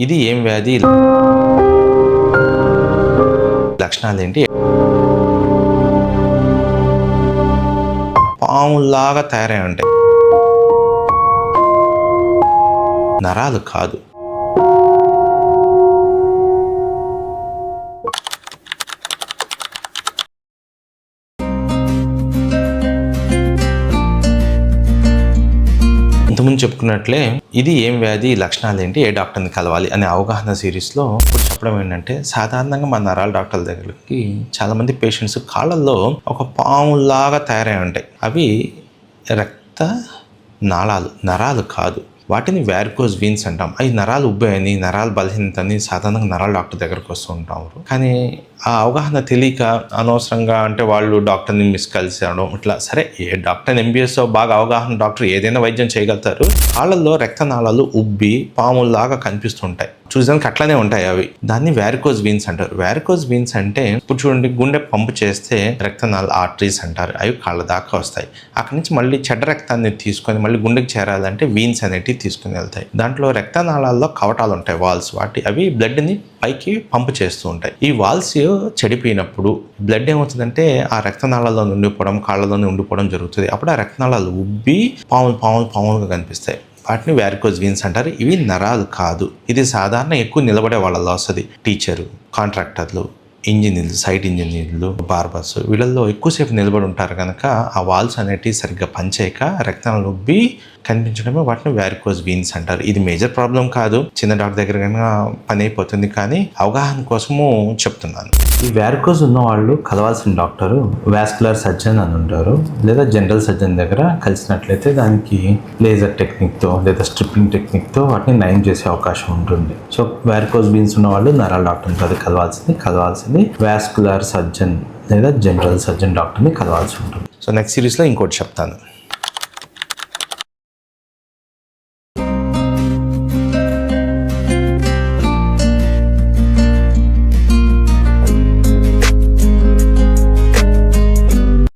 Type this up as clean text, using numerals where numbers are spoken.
ఇది ఏం వ్యాధి, లక్షణాలు ఏంటి? పాములాగా తయారై ఉంటాయి, నరాలు కాదు. ఇంతకుముందు చెప్పుకున్నట్లే ఇది ఏం వ్యాధి, లక్షణాలు ఏంటి, ఏ డాక్టర్ని కలవాలి అనే అవగాహన సిరీస్లో ఇప్పుడు చెప్పడం ఏంటంటే, సాధారణంగా మన నరాల డాక్టర్ల దగ్గరికి చాలామంది పేషెంట్స్ కాళ్ళల్లో ఒక పాములాగా తయారై ఉంటాయి. అవి రక్త నాళాలు, నరాలు కాదు. వాటిని వ్యారికోజ్ వీన్స్ అంటాం. అవి నరాలు ఉబ్బాయని, నరాలు బలహీనతని సాధారణంగా నరాల డాక్టర్ దగ్గరకు వస్తూ ఉంటారు. కానీ ఆ అవగాహన తెలియక అనవసరంగా అంటే వాళ్ళు డాక్టర్ని మిస్ కలిసేయడం ఇట్లా. సరే, ఏ డాక్టర్ ఎంబీఎస్ బాగా అవగాహన డాక్టర్ ఏదైనా వైద్యం చేయగలుగుతారు. కాళ్ళల్లో రక్తనాళాలు ఉబ్బి పాముల్లాగా కనిపిస్తుంటాయి, చూసానికి అట్లానే ఉంటాయి అవి. దాన్ని వ్యారికోజ్ వీన్స్ అంటారు. వ్యారికోజ్ వీన్స్ అంటే ఇప్పుడు చూడండి, గుండె పంపు చేస్తే రక్తనాళ ఆర్టరీస్ అంటారు. అవి కాళ్ళ దాకా వస్తాయి. అక్కడి నుంచి మళ్ళీ చెడ్డ రక్తాన్ని తీసుకొని మళ్ళీ గుండెకి చేరాలంటే వీన్స్ అనేటివి తీసుకుని వెళ్తాయి. దాంట్లో రక్తనాళాల్లో కవటాలు ఉంటాయి, వాల్స్. వాటి అవి పైకి పంపు చేస్తూ ఉంటాయి. ఈ వాల్స్ చెడిపోయినప్పుడు బ్లడ్ ఏమవుతుందంటే ఆ రక్తనాళాల్లో ఉండిపోవడం, కాళ్ళలోనే ఉండిపోవడం జరుగుతుంది. అప్పుడు ఆ రక్తనాళాలు ఉబ్బి పాములుగా కనిపిస్తాయి. వాటిని వ్యారికోజ్ వీన్స్ అంటారు. ఇవి నరాలు కాదు. ఇది సాధారణ ఎక్కువ నిలబడే వాళ్ళలో వస్తుంది. టీచరు, కాంట్రాక్టర్లు, ఇంజనీర్లు, సైట్ ఇంజనీర్లు, బార్బర్స్, వీళ్ళల్లో ఎక్కువసేపు నిలబడి ఉంటారు కనుక ఆ వాల్స్ అనేటివి సరిగ్గా పనిచేయక రక్తనాళాలు ఉబ్బి కనిపించడమే వాటిని వ్యారికోజ్ వీన్స్ అంటారు. ఇది మేజర్ ప్రాబ్లం కాదు, చిన్న డాక్టర్ దగ్గర కన్నా పని అయిపోతుంది. కానీ అవగాహన కోసము చెప్తున్నాను. ఈ వ్యారికోజ్ ఉన్న వాళ్ళు కలవాల్సిన డాక్టరు వాస్కులర్ సర్జన్ అని ఉంటారు, లేదా జనరల్ సర్జన్ దగ్గర కలిసినట్లయితే దానికి లేజర్ టెక్నిక్తో లేదా స్ట్రిప్పింగ్ టెక్నిక్తో వాటిని నయం చేసే అవకాశం ఉంటుంది. సో వ్యారికోజ్ వీన్స్ ఉన్న వాళ్ళు నరాల డాక్టర్ని కాదు కలవాల్సింది వాస్కులర్ సర్జన్ లేదా జనరల్ సర్జన్ డాక్టర్ని కలవాల్సి ఉంటుంది. సో నెక్స్ట్ సిరీస్లో ఇంకోటి చెప్తాను.